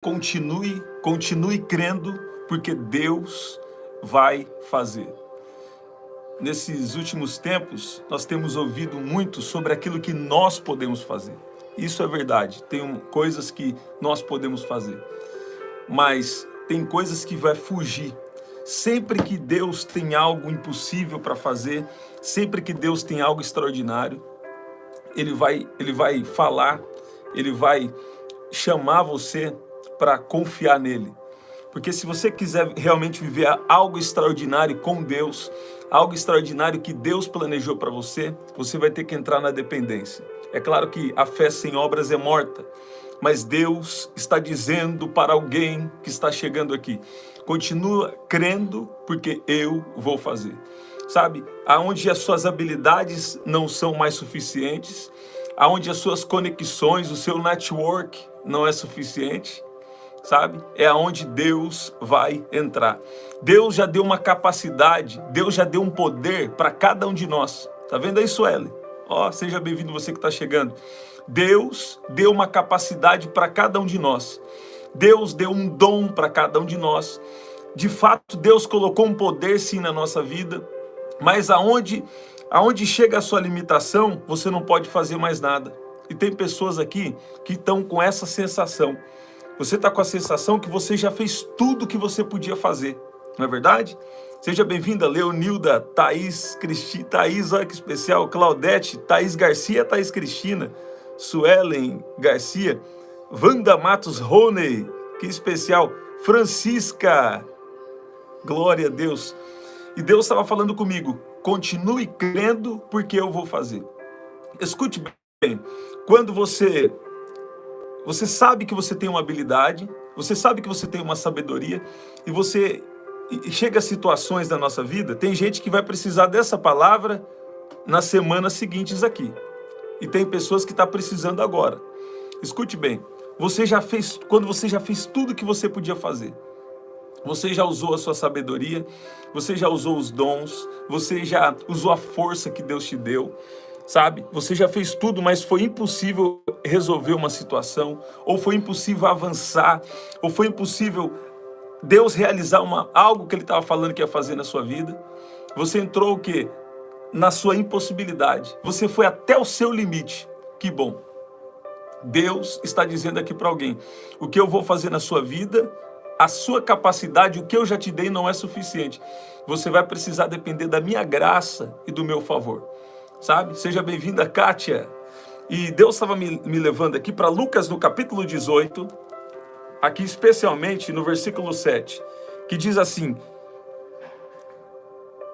Continue crendo, porque Deus vai fazer. Nesses últimos tempos, nós temos ouvido muito sobre aquilo que nós podemos fazer. Isso é verdade, tem coisas que nós podemos fazer, mas tem coisas que vai fugir. Sempre que Deus tem algo impossível para fazer, sempre que Deus tem algo extraordinário, Ele vai falar, Ele vai chamar você para confiar nele. Porque se você quiser realmente viver algo extraordinário com Deus, algo extraordinário que Deus planejou para você, você vai ter que entrar na dependência. É claro que a fé sem obras é morta, mas Deus está dizendo para alguém que está chegando aqui: continua crendo, porque eu vou fazer. Sabe, aonde as suas habilidades não são mais suficientes, aonde as suas conexões, o seu network não é suficiente, sabe? É aonde Deus vai entrar. Deus já deu uma capacidade, Deus já deu um poder para cada um de nós. Tá vendo aí, Sueli? Ó, seja bem-vindo você que está chegando. Deus deu uma capacidade para cada um de nós. Deus deu um dom para cada um de nós. De fato, Deus colocou um poder sim na nossa vida, mas aonde chega a sua limitação, você não pode fazer mais nada. E tem pessoas aqui que estão com essa sensação. Você está com a sensação que você já fez tudo que você podia fazer, não é verdade? Seja bem-vinda, Leonilda, Thaís, Thaís, olha que especial, Claudete, Thaís Garcia, Thaís Cristina, Suelen Garcia, Wanda Matos Roney, que especial, Francisca, glória a Deus. E Deus estava falando comigo: continue crendo, porque eu vou fazer. Escute bem, quando você sabe que você tem uma habilidade, você sabe que você tem uma sabedoria, e chega a situações na nossa vida, tem gente que vai precisar dessa palavra nas semanas seguintes aqui. E tem pessoas que estão precisando agora. Escute bem, quando você já fez tudo que você podia fazer, você já usou a sua sabedoria, você já usou os dons, você já usou a força que Deus te deu, sabe? Você já fez tudo, mas foi impossível resolver uma situação, ou foi impossível avançar, ou foi impossível Deus realizar algo que Ele estava falando que ia fazer na sua vida. Você entrou o quê? Na sua impossibilidade. Você foi até o seu limite. Que bom. Deus está dizendo aqui para alguém: o que eu vou fazer na sua vida, a sua capacidade, o que eu já te dei não é suficiente. Você vai precisar depender da minha graça e do meu favor. Sabe? Seja bem-vinda, Kátia. E Deus estava me levando aqui para Lucas, no capítulo 18, aqui especialmente no versículo 7, que diz assim: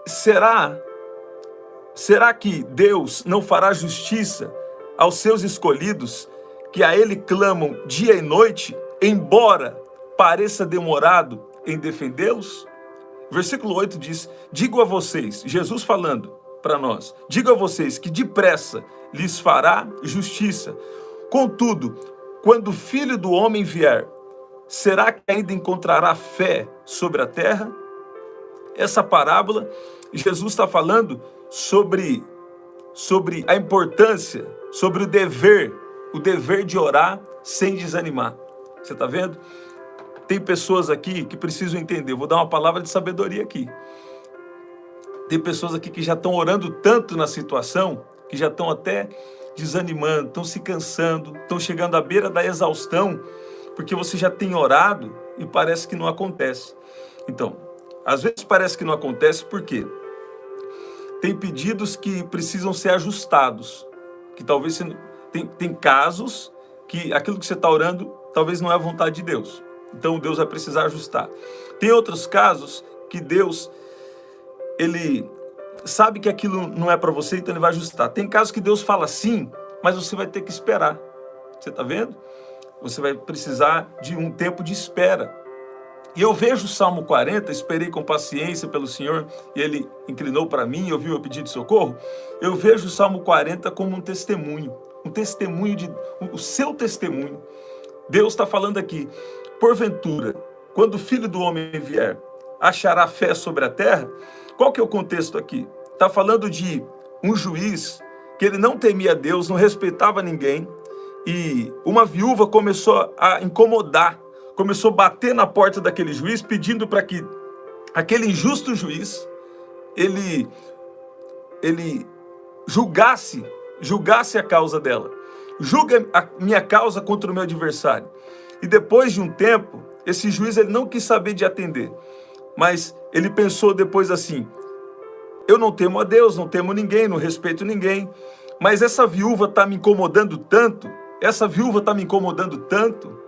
Será que Deus não fará justiça aos seus escolhidos, que a Ele clamam dia e noite, embora pareça demorado em defendê-los? Versículo 8 diz: digo a vocês, Jesus falando para nós, digo a vocês que depressa lhes fará justiça. Contudo, quando o Filho do Homem vier, será que ainda encontrará fé sobre a terra? Essa parábola, Jesus está falando sobre a importância, sobre o dever de orar sem desanimar. Você está vendo? Tem pessoas aqui que precisam entender. Eu vou dar uma palavra de sabedoria aqui. Tem pessoas aqui que já estão orando tanto na situação, que já estão até desanimando, estão se cansando, estão chegando à beira da exaustão, porque você já tem orado e parece que não acontece. Então, às vezes parece que não acontece porque tem pedidos que precisam ser ajustados, que talvez tem casos que aquilo que você está orando talvez não é a vontade de Deus. Então Deus vai precisar ajustar. Tem outros casos que Deus, Ele sabe que aquilo não é para você, então Ele vai ajustar. Tem casos que Deus fala sim, mas você vai ter que esperar. Você está vendo? Você vai precisar de um tempo de espera. E eu vejo o Salmo 40, esperei com paciência pelo Senhor, e Ele inclinou para mim e ouviu meu pedido de socorro. Eu vejo o Salmo 40 como um testemunho o seu testemunho. Deus está falando aqui: porventura, quando o Filho do Homem vier, achará fé sobre a terra? Qual que é o contexto aqui? Está falando de um juiz que ele não temia Deus, não respeitava ninguém, e uma viúva começou a incomodar começou a bater na porta daquele juiz, pedindo para que aquele injusto juiz, ele julgasse a causa dela. Julga a minha causa contra o meu adversário. E depois de um tempo, esse juiz ele não quis saber de atender. Mas ele pensou depois assim, eu não temo a Deus, não temo ninguém, não respeito ninguém. Mas essa viúva está me incomodando tanto,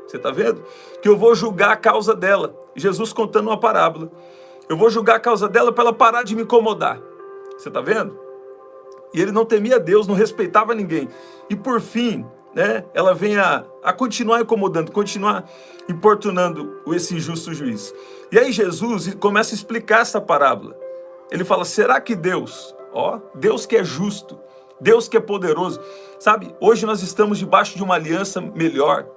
você está vendo? Que eu vou julgar a causa dela. Jesus contando uma parábola. Eu vou julgar a causa dela para ela parar de me incomodar. Você está vendo? E ele não temia Deus, não respeitava ninguém. E por fim, né, ela vem a continuar incomodando, continuar importunando esse injusto juiz. E aí Jesus começa a explicar essa parábola. Ele fala, será que Deus, Deus que é justo, Deus que é poderoso, sabe, hoje nós estamos debaixo de uma aliança melhor,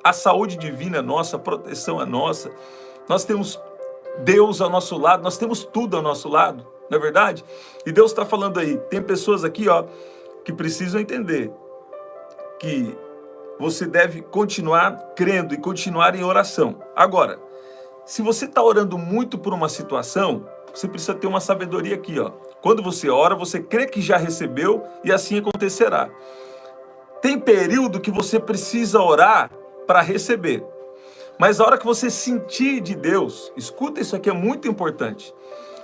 a saúde divina é nossa, a proteção é nossa, nós temos Deus ao nosso lado, nós temos tudo ao nosso lado, não é verdade? E Deus está falando aí, tem pessoas aqui, que precisam entender que você deve continuar crendo e continuar em oração. Agora, se você está orando muito por uma situação, você precisa ter uma sabedoria aqui, Quando você ora, você crê que já recebeu e assim acontecerá. Tem período que você precisa orar para receber. Mas a hora que você sentir de Deus, escuta, isso aqui é muito importante.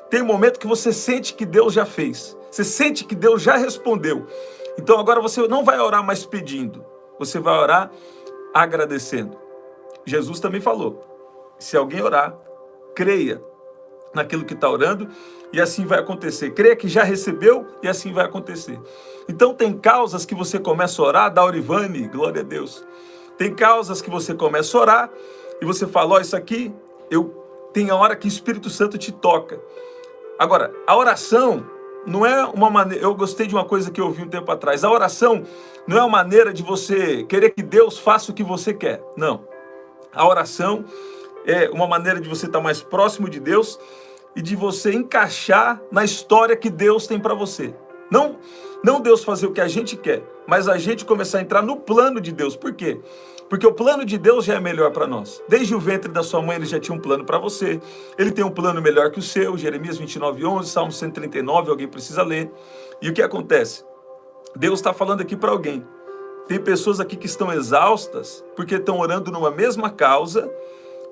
Tem um momento que você sente que Deus já fez. Você sente que Deus já respondeu. Então agora você não vai orar mais pedindo. Você vai orar agradecendo. Jesus também falou, se alguém orar, creia naquilo que está orando e assim vai acontecer. Creia que já recebeu e assim vai acontecer. Então tem causas que você começa a orar, Daurivane, glória a Deus. Tem causas que você começa a orar e você fala, isso aqui, tem a hora que o Espírito Santo te toca. Agora, a oração não é uma maneira, eu gostei de uma coisa que eu ouvi um tempo atrás, a oração não é uma maneira de você querer que Deus faça o que você quer, não. A oração é uma maneira de você estar mais próximo de Deus e de você encaixar na história que Deus tem para você. Não Deus fazer o que a gente quer, mas a gente começar a entrar no plano de Deus. Por quê? Porque o plano de Deus já é melhor para nós. Desde o ventre da sua mãe, ele já tinha um plano para você. Ele tem um plano melhor que o seu. Jeremias 29:11, Salmo 139, alguém precisa ler. E o que acontece? Deus está falando aqui para alguém. Tem pessoas aqui que estão exaustas porque estão orando numa mesma causa,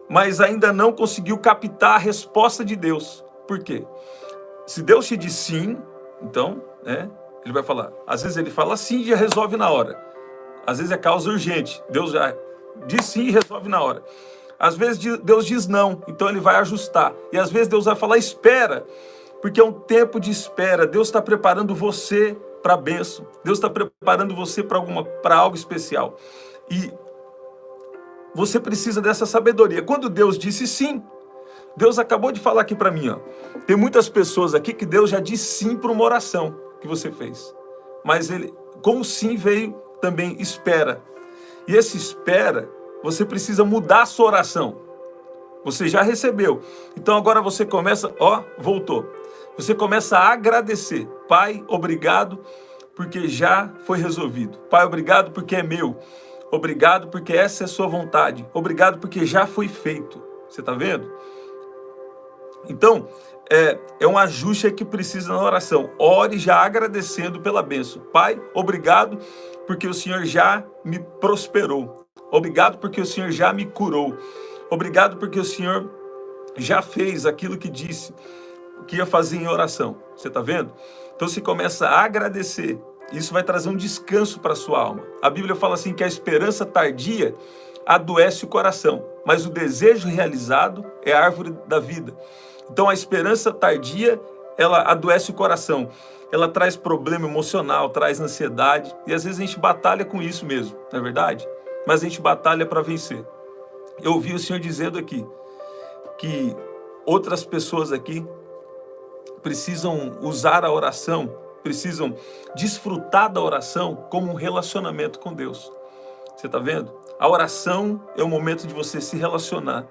mas ainda não conseguiu captar a resposta de Deus. Por quê? Se Deus te diz sim, então, ele vai falar. Às vezes ele fala sim e já resolve na hora. Às vezes é causa urgente. Deus já diz sim e resolve na hora. Às vezes Deus diz não, então ele vai ajustar. E às vezes Deus vai falar espera, porque é um tempo de espera. Deus está preparando você para a bênção. Deus está preparando você para algo especial. E você precisa dessa sabedoria. Quando Deus disse sim, Deus acabou de falar aqui para mim, tem muitas pessoas aqui que Deus já disse sim para uma oração que você fez. Mas com o sim veio também espera. E esse espera, você precisa mudar a sua oração. Você já recebeu. Então agora você começa, voltou. Você começa a agradecer. Pai, obrigado, porque já foi resolvido. Pai, obrigado porque é meu. Obrigado porque essa é a sua vontade. Obrigado porque já foi feito. Você está vendo? Então, é um ajuste que precisa na oração. Ore já agradecendo pela bênção. Pai, obrigado porque o Senhor já me prosperou. Obrigado porque o Senhor já me curou. Obrigado porque o Senhor já fez aquilo que disse que ia fazer em oração. Você está vendo? Então você começa a agradecer. Isso vai trazer um descanso para a sua alma. A Bíblia fala assim que a esperança tardia adoece o coração, mas o desejo realizado é a árvore da vida. Então a esperança tardia, ela adoece o coração. Ela traz problema emocional, traz ansiedade. E às vezes a gente batalha com isso mesmo, não é verdade? Mas a gente batalha para vencer. Eu ouvi o Senhor dizendo aqui que outras pessoas aqui precisam usar a oração, precisam desfrutar da oração como um relacionamento com Deus. Você está vendo? A oração é o momento de você se relacionar.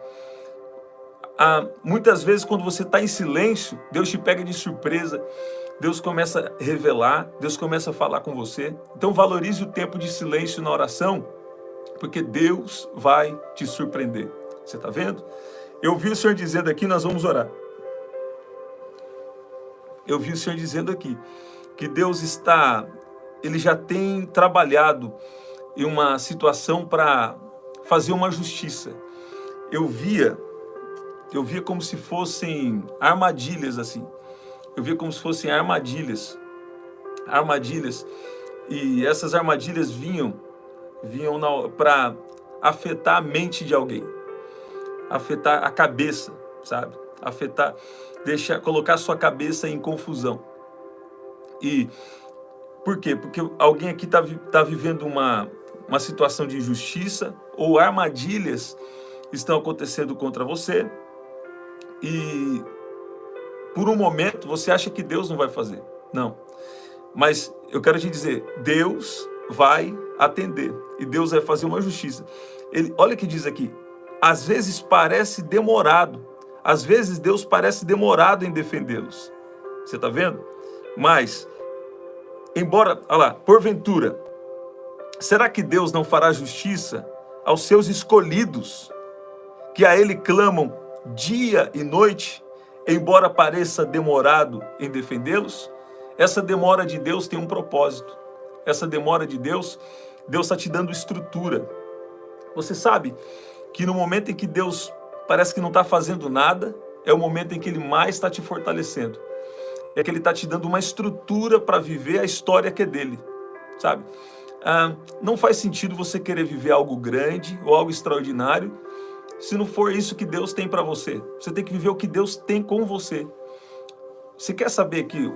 Muitas vezes quando você está em silêncio, Deus te pega de surpresa, Deus começa a revelar, Deus começa a falar com você. Então valorize o tempo de silêncio na oração, porque Deus vai te surpreender. Você está vendo? Eu vi o Senhor dizendo aqui, nós vamos orar. Eu vi o Senhor dizendo aqui que Deus Ele já tem trabalhado em uma situação para fazer uma justiça. Eu via como se fossem armadilhas assim. Eu via como se fossem armadilhas, e essas armadilhas vinham para afetar a mente de alguém, afetar a cabeça, sabe? Colocar sua cabeça em confusão. E por quê? Porque alguém aqui tá vivendo uma situação de injustiça, ou armadilhas estão acontecendo contra você, e por um momento você acha que Deus não vai fazer. Não. Mas eu quero te dizer, Deus vai atender e Deus vai fazer uma justiça. Olha o que diz aqui, às vezes parece demorado, às vezes Deus parece demorado em defendê-los. Você está vendo? Mas, olha lá, porventura, será que Deus não fará justiça aos seus escolhidos, que a Ele clamam dia e noite, embora pareça demorado em defendê-los? Essa demora de Deus tem um propósito. Essa demora de Deus está te dando estrutura. Você sabe que no momento em que Deus parece que não está fazendo nada, é o momento em que Ele mais está te fortalecendo. É que Ele está te dando uma estrutura para viver a história que é dele, sabe? Não faz sentido você querer viver algo grande ou algo extraordinário se não for isso que Deus tem para você. Você tem que viver o que Deus tem com você. Você quer saber que,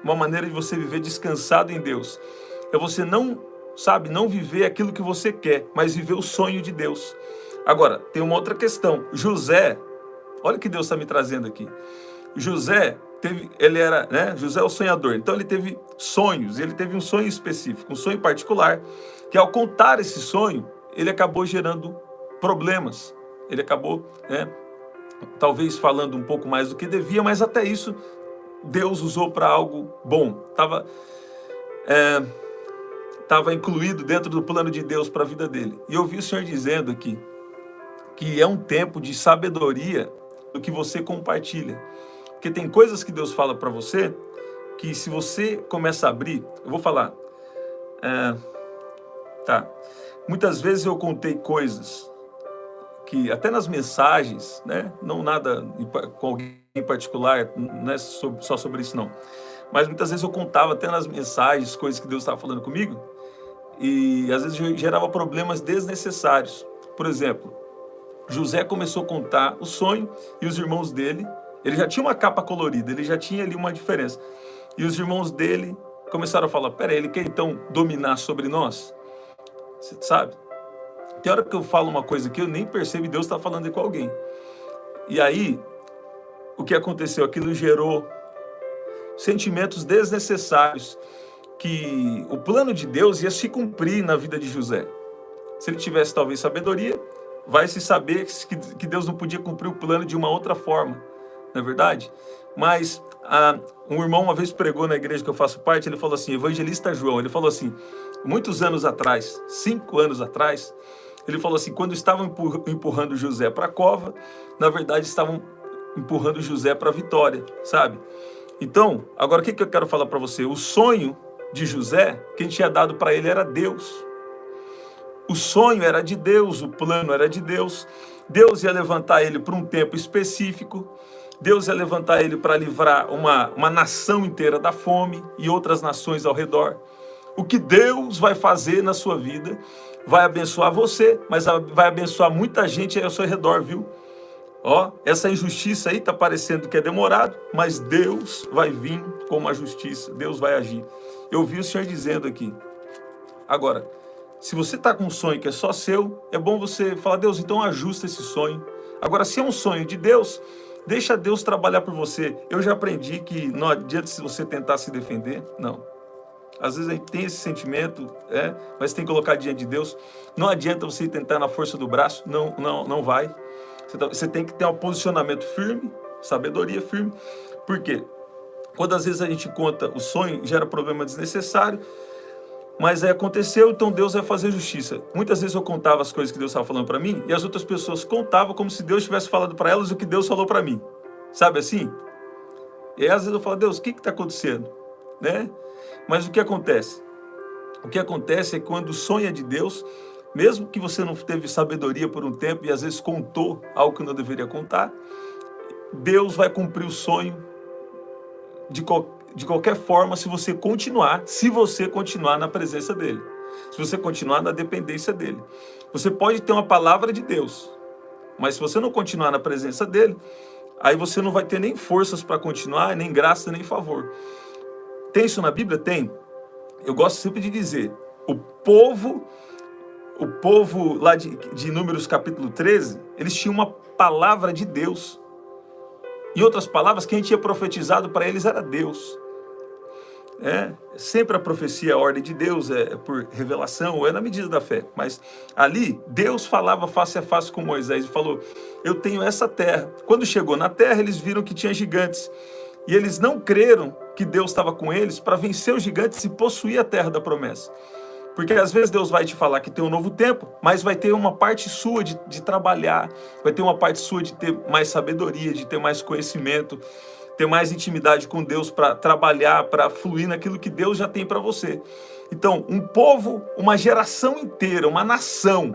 uma maneira de você viver descansado em Deus é você não viver aquilo que você quer, mas viver o sonho de Deus. Agora, tem uma outra questão. José, olha o que Deus está me trazendo aqui. José José é o sonhador, então ele teve sonhos, ele teve um sonho específico, um sonho particular, que ao contar esse sonho, ele acabou gerando problemas. Ele acabou, talvez falando um pouco mais do que devia, mas até isso Deus usou para algo bom. Estava incluído dentro do plano de Deus para a vida dele. E eu ouvi o Senhor dizendo aqui que é um tempo de sabedoria do que você compartilha. Porque tem coisas que Deus fala para você que, se você começa a abrir, eu vou falar. Muitas vezes eu contei coisas que até nas mensagens, não nada com alguém em particular, não é só sobre isso não, mas muitas vezes eu contava até nas mensagens coisas que Deus estava falando comigo, e às vezes gerava problemas desnecessários. Por exemplo, José começou a contar o sonho, e os irmãos dele, ele já tinha uma capa colorida, ele já tinha ali uma diferença, e os irmãos dele começaram a falar, peraí, ele quer então dominar sobre nós? Você sabe? Tem hora que eu falo uma coisa que eu nem percebo e Deus está falando com alguém. E aí, o que aconteceu? Aquilo gerou sentimentos desnecessários, que o plano de Deus ia se cumprir na vida de José. Se ele tivesse talvez sabedoria, vai se saber que Deus não podia cumprir o plano de uma outra forma. Não é verdade? Mas um irmão uma vez pregou na igreja que eu faço parte, ele falou assim, evangelista João, ele falou assim, muitos anos atrás, 5 anos atrás, ele falou assim, quando estavam empurrando José para a cova, na verdade estavam empurrando José para a vitória, sabe? Então, agora o que eu quero falar para você? O sonho de José, quem tinha dado para ele era Deus. O sonho era de Deus, o plano era de Deus. Deus ia levantar ele para um tempo específico. Deus ia levantar ele para livrar uma nação inteira da fome e outras nações ao redor. O que Deus vai fazer na sua vida vai abençoar você, mas vai abençoar muita gente aí ao seu redor, viu? Essa injustiça aí está parecendo que é demorado, mas Deus vai vir com uma justiça, Deus vai agir. Eu ouvi o Senhor dizendo aqui. Agora, se você está com um sonho que é só seu, é bom você falar, Deus, então ajusta esse sonho. Agora, se é um sonho de Deus, deixa Deus trabalhar por você. Eu já aprendi que não adianta se você tentar se defender, não. Às vezes a gente tem esse sentimento, mas tem que colocar diante de Deus. Não adianta você tentar na força do braço, não vai. Você tem que ter um posicionamento firme, sabedoria firme. Por quê? Quando às vezes a gente conta o sonho, gera problema desnecessário, Mas aí aconteceu, então Deus vai fazer justiça. Muitas vezes eu contava as coisas que Deus estava falando para mim, e as outras pessoas contavam como se Deus tivesse falado para elas o que Deus falou para mim. Sabe assim? E aí às vezes eu falo, Deus, o que está acontecendo? Né? Mas o que acontece? O que acontece é que quando sonha de Deus, mesmo que você não teve sabedoria por um tempo e às vezes contou algo que não deveria contar, Deus vai cumprir o sonho de qualquer forma se você continuar na presença dele, se você continuar na dependência dele. Você pode ter uma palavra de Deus, mas se você não continuar na presença dele, aí você não vai ter nem forças para continuar, nem graça, nem favor. Tem isso na Bíblia? Tem. Eu gosto sempre de dizer, o povo lá de Números capítulo 13, eles tinham uma palavra de Deus. Em outras palavras, quem tinha profetizado para eles era Deus. Sempre a profecia, a ordem de Deus é por revelação, é na medida da fé. Mas ali, Deus falava face a face com Moisés e falou, eu tenho essa terra. Quando chegou na terra, eles viram que tinha gigantes. E eles não creram que Deus estava com eles para vencer os gigantes e possuir a terra da promessa. Porque às vezes Deus vai te falar que tem um novo tempo, mas vai ter uma parte sua de trabalhar, vai ter uma parte sua de ter mais sabedoria, de ter mais conhecimento, ter mais intimidade com Deus para trabalhar, para fluir naquilo que Deus já tem para você. Então, um povo, uma geração inteira, uma nação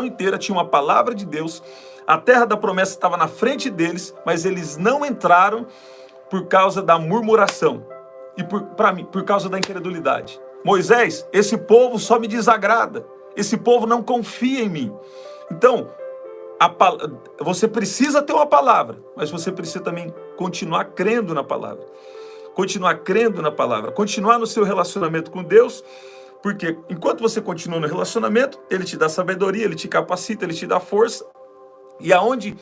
inteira tinha uma palavra de Deus, a terra da promessa estava na frente deles, mas eles não entraram por causa da murmuração e por causa da incredulidade. Moisés, esse povo só me desagrada, esse povo não confia em mim. Então, você precisa ter uma palavra, mas você precisa também continuar crendo na palavra. Continuar crendo na palavra, continuar no seu relacionamento com Deus, porque enquanto você continua no relacionamento, Ele te dá sabedoria, Ele te capacita, Ele te dá força, e aonde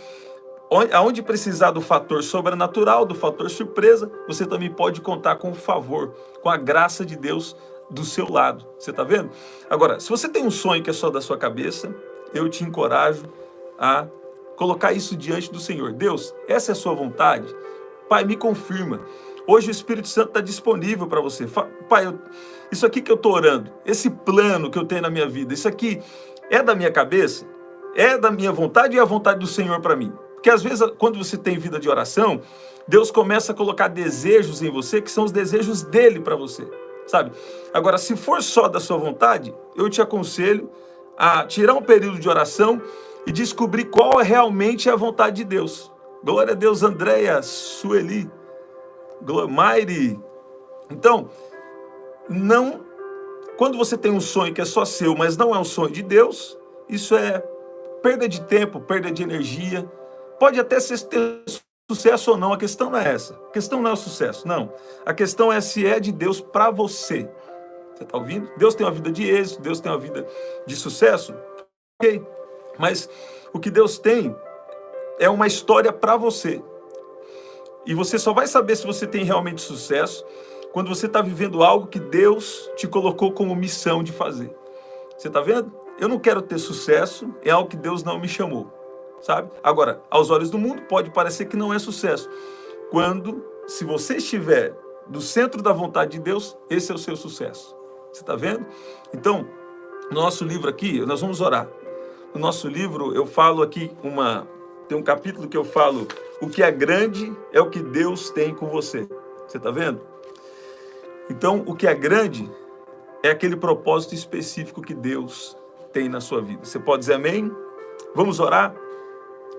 precisar do fator sobrenatural, do fator surpresa, você também pode contar com o favor, com a graça de Deus do seu lado. Você está vendo? Agora, se você tem um sonho que é só da sua cabeça, eu te encorajo a colocar isso diante do Senhor. Deus, essa é a sua vontade? Pai, me confirma. Hoje o Espírito Santo está disponível para você. Pai, isso aqui que eu estou orando, esse plano que eu tenho na minha vida, isso aqui é da minha cabeça? É da minha vontade e é a vontade do Senhor para mim? Porque às vezes, quando você tem vida de oração, Deus começa a colocar desejos em você que são os desejos dele para você, sabe? Agora, se for só da sua vontade, eu te aconselho a tirar um período de oração e descobrir qual é realmente a vontade de Deus. Glória a Deus, Andréia, Sueli, Maire. Então, quando você tem um sonho que é só seu, mas não é um sonho de Deus, isso é perda de tempo, perda de energia. Pode até ter sucesso ou não, a questão não é essa. A questão não é o sucesso, não. A questão é se é de Deus para você. Você está ouvindo? Deus tem uma vida de êxito, Deus tem uma vida de sucesso. Ok, mas o que Deus tem é uma história para você. E você só vai saber se você tem realmente sucesso quando você está vivendo algo que Deus te colocou como missão de fazer. Você está vendo? Eu não quero ter sucesso em algo que Deus não me chamou, sabe? Agora, aos olhos do mundo, pode parecer que não é sucesso. Se você estiver no centro da vontade de Deus, esse é o seu sucesso. Você está vendo? Então, no nosso livro aqui, nós vamos orar. No nosso livro, eu falo aqui, tem um capítulo que eu falo, o que é grande é o que Deus tem com você. Você está vendo? Então, o que é grande é aquele propósito específico que Deus tem na sua vida. Você pode dizer amém? Vamos orar?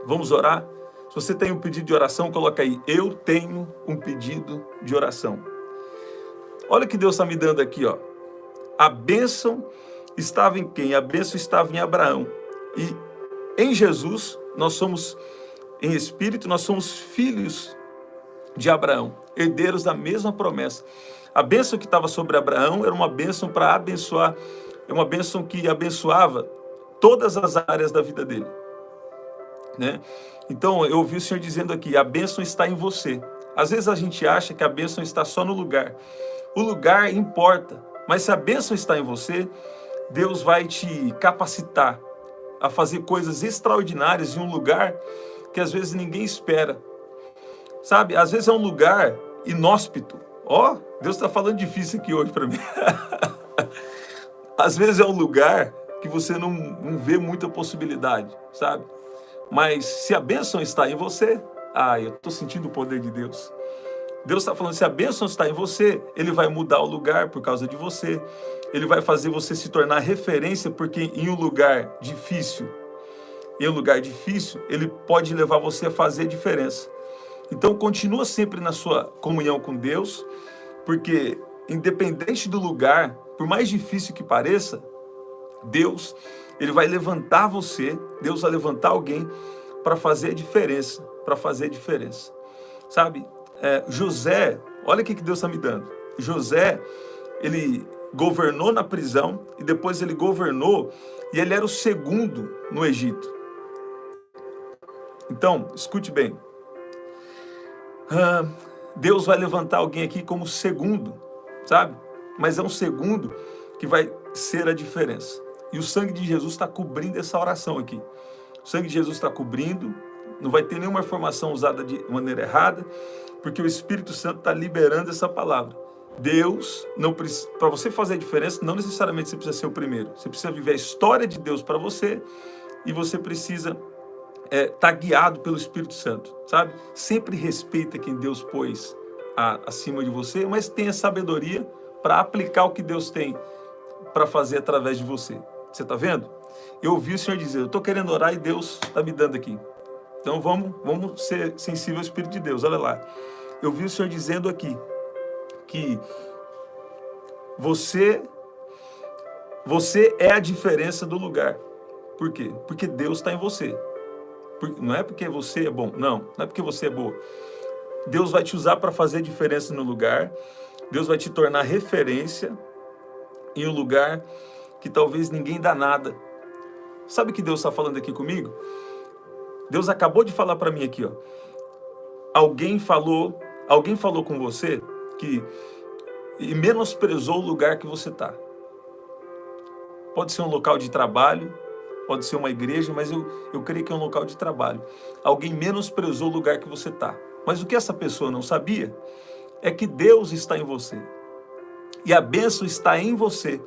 Vamos orar? Se você tem um pedido de oração, coloca aí, eu tenho um pedido de oração. Olha o que Deus está me dando aqui, ó. A bênção estava em quem? A bênção estava em Abraão. E em Jesus, nós somos, em espírito, nós somos filhos de Abraão, herdeiros da mesma promessa. A bênção que estava sobre Abraão era uma bênção para abençoar, é uma bênção que abençoava todas as áreas da vida dele, né? Então, eu ouvi o Senhor dizendo aqui, a bênção está em você. Às vezes a gente acha que a bênção está só no lugar. O lugar importa, mas se a bênção está em você, Deus vai te capacitar a fazer coisas extraordinárias em um lugar que às vezes ninguém espera. Sabe, às vezes é um lugar inóspito. Ó, Deus está falando difícil aqui hoje para mim. Às vezes é um lugar que você não vê muita possibilidade, sabe? Mas se a bênção está em você, eu estou sentindo o poder de Deus. Deus está falando, se a bênção está em você, Ele vai mudar o lugar por causa de você. Ele vai fazer você se tornar referência, porque em um lugar difícil, Ele pode levar você a fazer diferença. Então, continua sempre na sua comunhão com Deus, porque independente do lugar, por mais difícil que pareça, Deus, Ele vai levantar você, Deus vai levantar alguém para fazer a diferença, Sabe, José, olha o que Deus está me dando. José, ele governou na prisão e depois ele governou e ele era o segundo no Egito. Então, escute bem. Deus vai levantar alguém aqui como segundo, sabe? Mas é um segundo que vai ser a diferença. E o sangue de Jesus está cobrindo essa oração aqui. O sangue de Jesus está cobrindo, não vai ter nenhuma informação usada de maneira errada, porque o Espírito Santo está liberando essa palavra. Deus, para você fazer a diferença, não necessariamente você precisa ser o primeiro. Você precisa viver a história de Deus para você e você precisa estar guiado pelo Espírito Santo, sabe? Sempre respeita quem Deus pôs acima de você, mas tenha sabedoria para aplicar o que Deus tem para fazer através de você. Você está vendo? Eu ouvi o Senhor dizer, eu estou querendo orar e Deus está me dando aqui. Então vamos ser sensíveis ao Espírito de Deus. Olha lá. Eu vi o Senhor dizendo aqui que você é a diferença do lugar. Por quê? Porque Deus está em você. Não é porque você é bom, não é porque você é boa. Deus vai te usar para fazer diferença no lugar. Deus vai te tornar referência em um lugar que talvez ninguém dá nada. Sabe o que Deus está falando aqui comigo? Deus acabou de falar para mim aqui, ó. Alguém falou com você e menosprezou o lugar que você está. Pode ser um local de trabalho, pode ser uma igreja, mas eu creio que é um local de trabalho. Alguém menosprezou o lugar que você está. Mas o que essa pessoa não sabia é que Deus está em você. E a bênção está em você.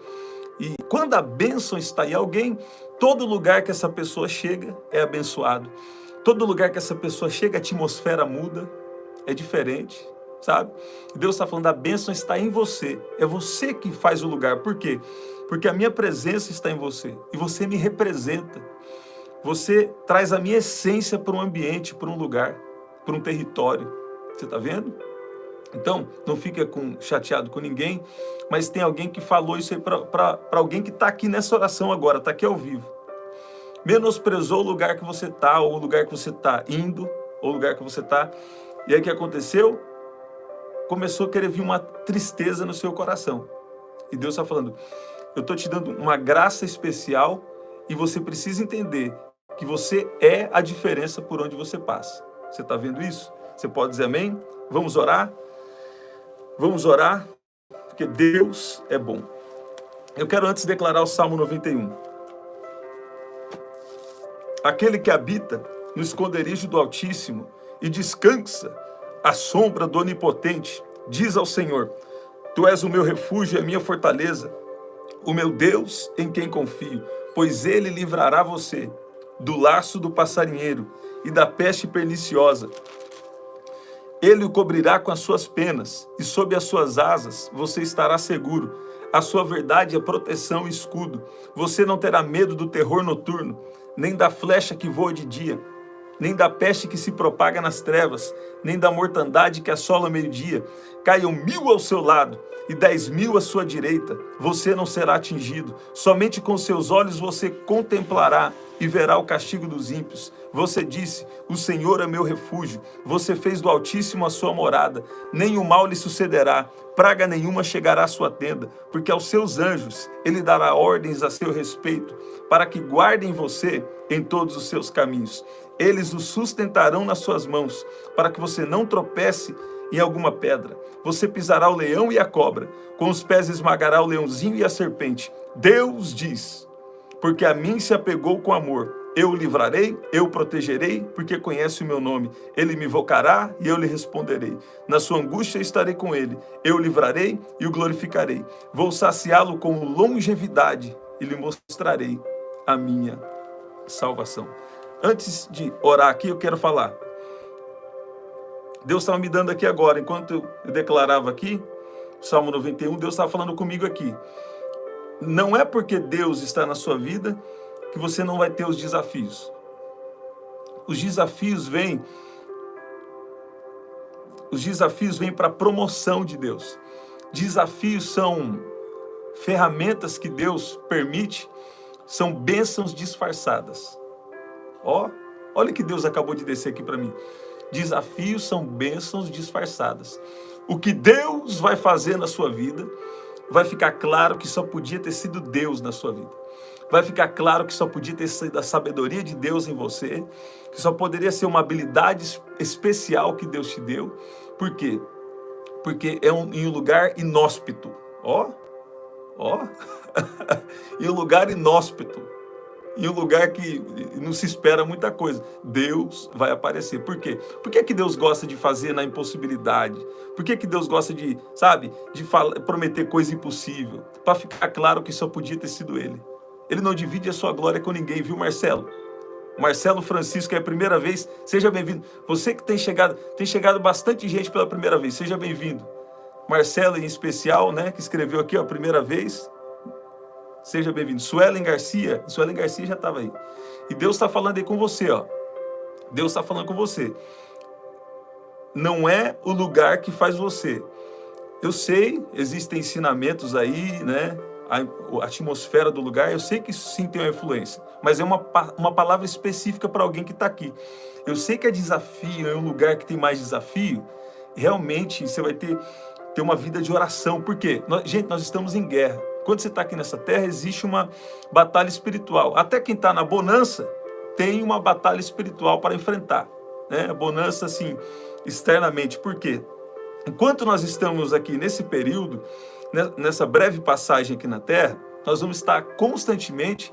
E quando a bênção está em alguém, todo lugar que essa pessoa chega é abençoado. Todo lugar que essa pessoa chega, a atmosfera muda, é diferente, sabe? Deus está falando, a bênção está em você. É você que faz o lugar. Por quê? Porque a minha presença está em você. E você me representa. Você traz a minha essência para um ambiente, para um lugar, para um território. Você está vendo? Então, não fica chateado com ninguém, mas tem alguém que falou isso aí para alguém que está aqui nessa oração agora, está aqui ao vivo. Menosprezou o lugar que você está, ou o lugar que você está indo, ou o lugar que você está. E aí o que aconteceu? Começou a querer vir uma tristeza no seu coração. E Deus está falando, eu estou te dando uma graça especial e você precisa entender que você é a diferença por onde você passa. Você está vendo isso? Você pode dizer amém? Vamos orar? Vamos orar, porque Deus é bom. Eu quero antes declarar o Salmo 91. Aquele que habita no esconderijo do Altíssimo e descansa à sombra do Onipotente, diz ao Senhor, Tu és o meu refúgio e a minha fortaleza, o meu Deus em quem confio, pois Ele livrará você do laço do passarinheiro e da peste perniciosa. Ele o cobrirá com as suas penas, e sob as suas asas você estará seguro. A sua verdade é proteção e escudo. Você não terá medo do terror noturno, nem da flecha que voa de dia, nem da peste que se propaga nas trevas, nem da mortandade que assola ao meio-dia. Caiam 1000 ao seu lado e 10.000 à sua direita, você não será atingido. Somente com seus olhos você contemplará e verá o castigo dos ímpios. Você disse, o Senhor é meu refúgio. Você fez do Altíssimo a sua morada. Nenhum mal lhe sucederá, praga nenhuma chegará à sua tenda, porque aos seus anjos ele dará ordens a seu respeito, para que guardem você em todos os seus caminhos. Eles o sustentarão nas suas mãos, para que você não tropece em alguma pedra. Você pisará o leão e a cobra, com os pés esmagará o leãozinho e a serpente. Deus diz, porque a mim se apegou com amor, Eu o livrarei, eu o protegerei, porque conhece o meu nome. Ele me invocará e eu lhe responderei. Na sua angústia estarei com ele. Eu o livrarei e o glorificarei. Vou saciá-lo com longevidade e lhe mostrarei a minha salvação. Antes de orar aqui, eu quero falar. Deus estava me dando aqui agora, enquanto eu declarava aqui, Salmo 91, Deus estava falando comigo aqui. Não é porque Deus está na sua vida que você não vai ter os desafios. Os desafios vêm para a promoção de Deus. Desafios são ferramentas que Deus permite, são bênçãos disfarçadas. Olha que Deus acabou de descer aqui para mim. Desafios são bênçãos disfarçadas. O que Deus vai fazer na sua vida, vai ficar claro que só podia ter sido Deus na sua vida. Vai ficar claro que só podia ter sido a sabedoria de Deus em você, que só poderia ser uma habilidade especial que Deus te deu. Por quê? Porque é em um lugar inóspito. Em um lugar inóspito. Em um lugar que não se espera muita coisa. Deus vai aparecer. Por quê? Por que Deus gosta de fazer na impossibilidade? Por que Deus gosta de prometer coisa impossível? Para ficar claro que só podia ter sido Ele. Ele não divide a sua glória com ninguém, viu, Marcelo? Marcelo Francisco, é a primeira vez, seja bem-vindo. Você que tem chegado bastante gente pela primeira vez, seja bem-vindo. Marcelo em especial, né, que escreveu aqui, ó, a primeira vez, seja bem-vindo. Suelen Garcia já estava aí. E Deus está falando aí com você, ó. Deus está falando com você. Não é o lugar que faz você. Eu sei, existem ensinamentos aí, né? A atmosfera do lugar, eu sei que isso sim tem uma influência, mas é uma palavra específica para alguém que está aqui. Eu sei que é desafio, é um lugar que tem mais desafio, realmente você vai ter uma vida de oração. Por quê? Gente, nós estamos em guerra. Quando você está aqui nessa terra, existe uma batalha espiritual. Até quem está na bonança tem uma batalha espiritual para enfrentar, né? Bonança, assim, externamente. Por quê? Enquanto nós estamos aqui nesse período, nessa breve passagem aqui na Terra, nós vamos estar constantemente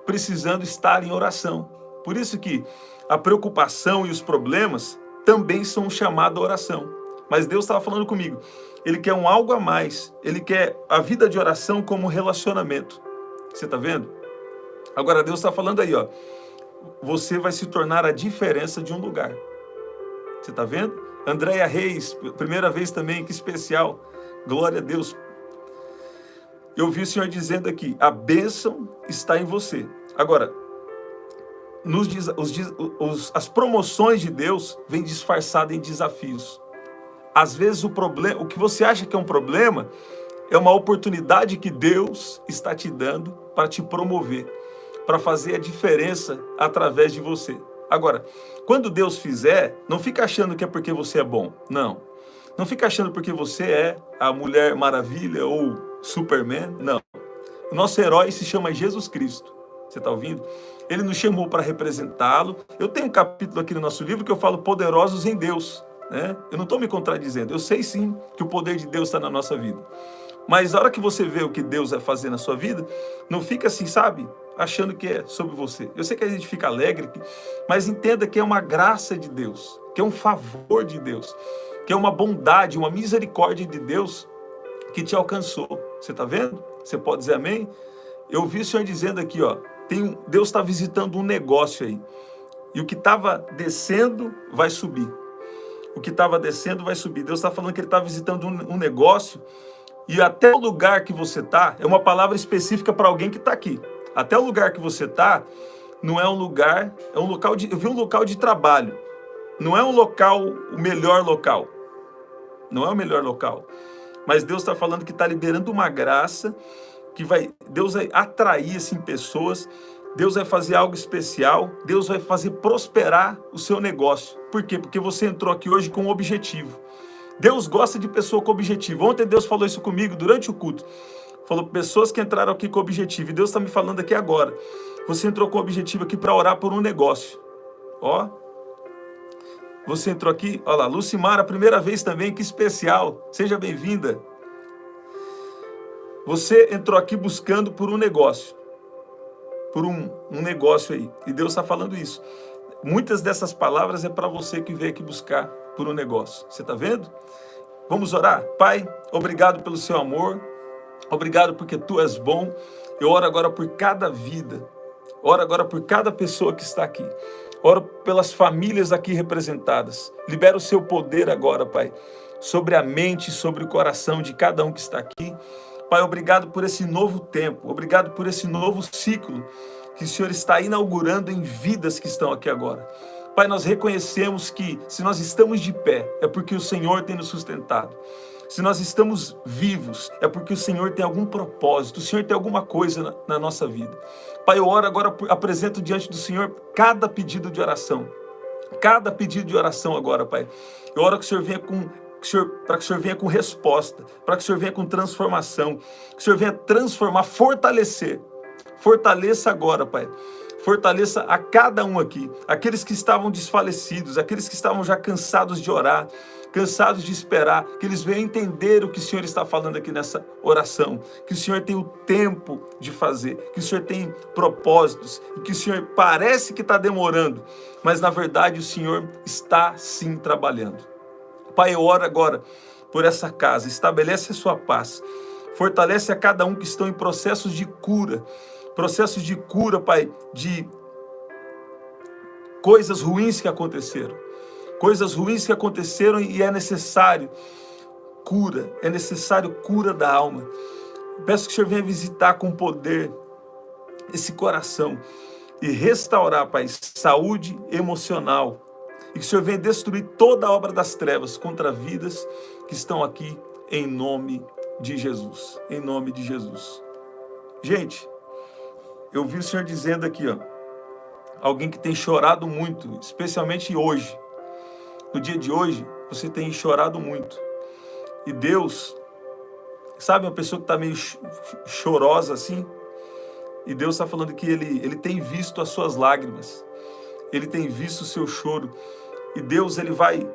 precisando estar em oração. Por isso que a preocupação e os problemas também são um chamado à oração. Mas Deus estava falando comigo. Ele quer um algo a mais. Ele quer a vida de oração como relacionamento. Você está vendo? Agora Deus está falando aí, ó. Você vai se tornar a diferença de um lugar. Você está vendo? Andréia Reis, primeira vez também, que especial. Glória a Deus. Eu vi o Senhor dizendo aqui, a bênção está em você. Agora, as promoções de Deus vêm disfarçadas em desafios. Às vezes o que você acha que é um problema é uma oportunidade que Deus está te dando para te promover, para fazer a diferença através de você. Agora, quando Deus fizer, não fica achando que é porque você é bom. Não. Não fica achando porque você é a Mulher Maravilha ou Superman. Não. O nosso herói se chama Jesus Cristo. Você está ouvindo? Ele nos chamou para representá-lo. Eu tenho um capítulo aqui no nosso livro que eu falo poderosos em Deus, né? Eu não estou me contradizendo. Eu sei sim que o poder de Deus está na nossa vida. Mas a hora que você vê o que Deus vai fazer na sua vida, não fica assim, sabe? Achando que é sobre você. Eu sei que a gente fica alegre, mas entenda que é uma graça de Deus, que é um favor de Deus, que é uma bondade, uma misericórdia de Deus que te alcançou. Você está vendo? Você pode dizer amém? Eu vi o Senhor dizendo aqui, ó, Deus está visitando um negócio aí. E o que estava descendo vai subir. O que estava descendo vai subir. Deus está falando que Ele está visitando um negócio. E até o lugar que você está, é uma palavra específica para alguém que está aqui. Até o lugar que você está, não é um lugar, é um local eu vi um local de trabalho. Não é um local, o melhor local. Não é o melhor local. Mas Deus está falando que está liberando uma graça, Deus vai atrair assim, pessoas, Deus vai fazer algo especial, Deus vai fazer prosperar o seu negócio. Por quê? Porque você entrou aqui hoje com um objetivo. Deus gosta de pessoa com objetivo. Ontem Deus falou isso comigo durante o culto. Falou pessoas que entraram aqui com objetivo. E Deus está me falando aqui agora. Você entrou com objetivo aqui para orar por um negócio. Ó. Você entrou aqui, olha lá, Lucimara, a primeira vez também, que especial. Seja bem-vinda. Você entrou aqui buscando por um negócio. por um negócio aí. E Deus está falando isso. Muitas dessas palavras é para você que veio aqui buscar por um negócio. Você está vendo? Vamos orar? Pai, obrigado pelo seu amor. Obrigado porque tu és bom. Eu oro agora por cada vida. Oro agora por cada pessoa que está aqui. Oro pelas famílias aqui representadas. Libera o seu poder agora, Pai, sobre a mente, sobre o coração de cada um que está aqui. Pai, obrigado por esse novo tempo. Obrigado por esse novo ciclo que o Senhor está inaugurando em vidas que estão aqui agora. Pai, nós reconhecemos que se nós estamos de pé, é porque o Senhor tem nos sustentado. Se nós estamos vivos, é porque o Senhor tem algum propósito, o Senhor tem alguma coisa na nossa vida. Pai, eu oro agora, apresento diante do Senhor cada pedido de oração. Cada pedido de oração agora, Pai. Eu oro que o Senhor venha para que o Senhor venha com resposta, para que o Senhor venha com transformação, que o Senhor venha transformar, fortalecer. Fortaleça agora, Pai. Fortaleça a cada um aqui, aqueles que estavam desfalecidos, aqueles que estavam já cansados de orar, cansados de esperar, que eles venham entender o que o Senhor está falando aqui nessa oração, que o Senhor tem o tempo de fazer, que o Senhor tem propósitos, e que o Senhor parece que está demorando, mas na verdade o Senhor está sim trabalhando. Pai, eu oro agora por essa casa, estabelece a sua paz, fortalece a cada um que estão em processos de cura, Pai, de coisas ruins que aconteceram. Coisas ruins que aconteceram e é necessário cura da alma. Peço que o Senhor venha visitar com poder esse coração e restaurar, Pai, saúde emocional. E que o Senhor venha destruir toda a obra das trevas contra vidas que estão aqui em nome de Jesus. Em nome de Jesus. Gente, eu vi o Senhor dizendo aqui, ó, alguém que tem chorado muito, especialmente hoje. No dia de hoje, você tem chorado muito. E Deus, sabe uma pessoa que está meio chorosa assim? E Deus está falando que Ele tem visto as suas lágrimas. Ele tem visto o seu choro. E Deus, Ele vai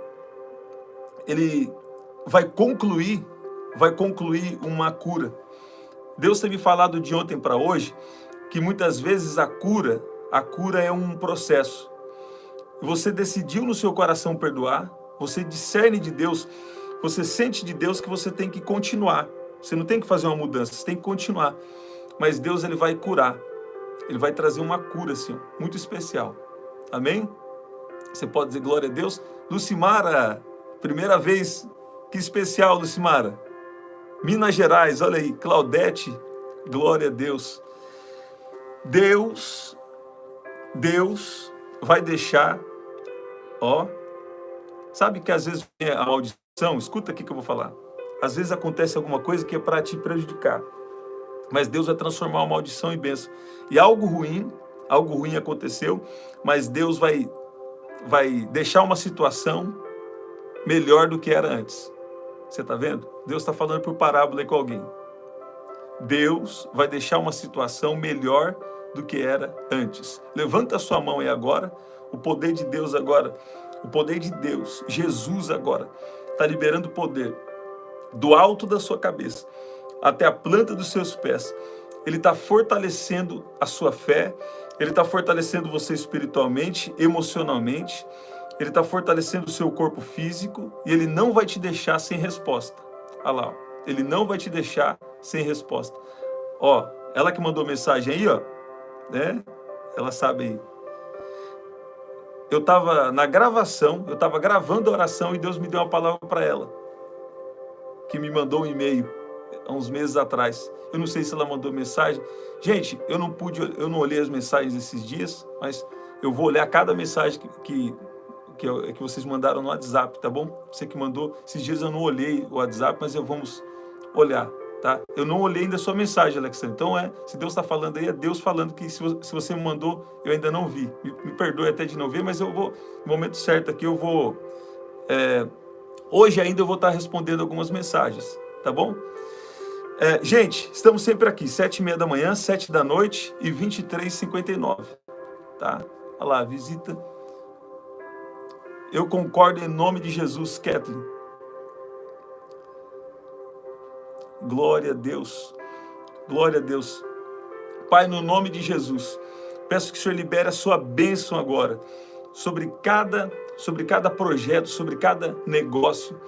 concluir uma cura. Deus tem me falado de ontem para hoje que muitas vezes a cura é um processo. Você decidiu no seu coração perdoar, você discerne de Deus, você sente de Deus que você tem que continuar. Você não tem que fazer uma mudança, você tem que continuar. Mas Deus, Ele vai curar. Ele vai trazer uma cura, assim, muito especial. Amém? Você pode dizer glória a Deus. Lucimara, primeira vez, que especial, Lucimara. Minas Gerais, olha aí, Claudete, glória a Deus. Deus vai deixar, sabe que às vezes vem a maldição? Escuta aqui que eu vou falar. Às vezes acontece alguma coisa que é para te prejudicar, mas Deus vai transformar a maldição em bênção. E algo ruim aconteceu, mas Deus vai deixar uma situação melhor do que era antes. Você está vendo? Deus está falando por parábola aí com alguém. Deus vai deixar uma situação melhor do que era antes. Levanta a sua mão aí agora. O poder de Deus agora, o poder de Deus, Jesus agora, está liberando poder do alto da sua cabeça até a planta dos seus pés. Ele está fortalecendo a sua fé, Ele está fortalecendo você espiritualmente, emocionalmente, Ele está fortalecendo o seu corpo físico e Ele não vai te deixar sem resposta. Olha lá, ó. Ele não vai te deixar sem resposta. Ó, ela que mandou mensagem aí, ó, né? Ela sabe aí. Eu estava na gravação, eu estava gravando a oração e Deus me deu uma palavra para ela, que me mandou um e-mail há uns meses atrás. Eu não sei se ela mandou mensagem. Gente, eu não olhei as mensagens esses dias, mas eu vou olhar cada mensagem que vocês mandaram no WhatsApp, tá bom? Você que mandou, esses dias eu não olhei o WhatsApp, mas vamos olhar, tá? Eu não olhei ainda a sua mensagem, Alexandre. Então, se Deus está falando aí, é Deus falando que se você me mandou, eu ainda não vi. Me perdoe até de não ver, mas eu vou, no momento certo aqui, eu vou... hoje ainda eu vou estar respondendo algumas mensagens, tá bom? Gente, estamos sempre aqui, 7h30 da manhã, 7 da noite e 23h59, tá? Olha lá, visita. Eu concordo em nome de Jesus, Kathleen. Glória a Deus. Glória a Deus. Pai, no nome de Jesus, peço que o Senhor libere a sua bênção agora sobre cada projeto, sobre cada negócio,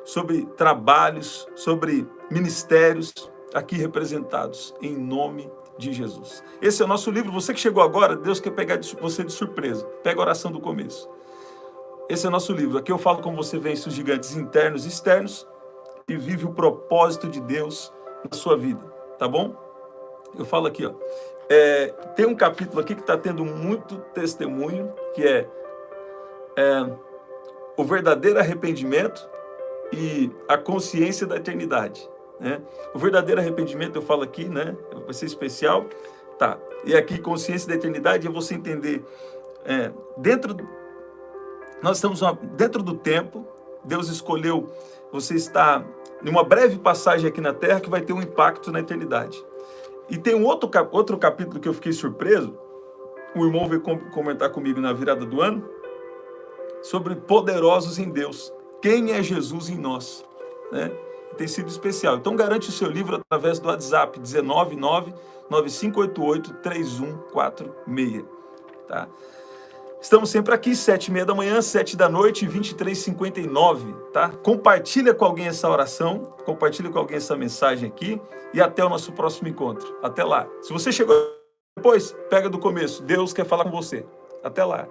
sobre trabalhos, sobre ministérios aqui representados, em nome de Jesus. Esse é o nosso livro. Você que chegou agora, Deus quer pegar você de surpresa. Pega a oração do começo. Esse é o nosso livro. Aqui eu falo como você vence os gigantes internos e externos e vive o propósito de Deus na sua vida, tá bom? Eu falo aqui, ó. Tem um capítulo aqui que está tendo muito testemunho, que é o verdadeiro arrependimento e a consciência da eternidade, né? O verdadeiro arrependimento, eu falo aqui, né? Vai ser especial, tá? E aqui, consciência da eternidade é você entender, nós estamos dentro do tempo, Deus escolheu, você está em uma breve passagem aqui na Terra que vai ter um impacto na eternidade. E tem um outro capítulo que eu fiquei surpreso, o irmão veio comentar comigo na virada do ano, sobre poderosos em Deus. Quem é Jesus em nós? Né? Tem sido especial. Então garante o seu livro através do WhatsApp 199-9588-3146. Tá? Estamos sempre aqui, 7h30 da manhã, 7 da noite, 23h59. Tá? Compartilha com alguém essa oração, compartilha com alguém essa mensagem aqui e até o nosso próximo encontro. Até lá. Se você chegou depois, pega do começo. Deus quer falar com você. Até lá.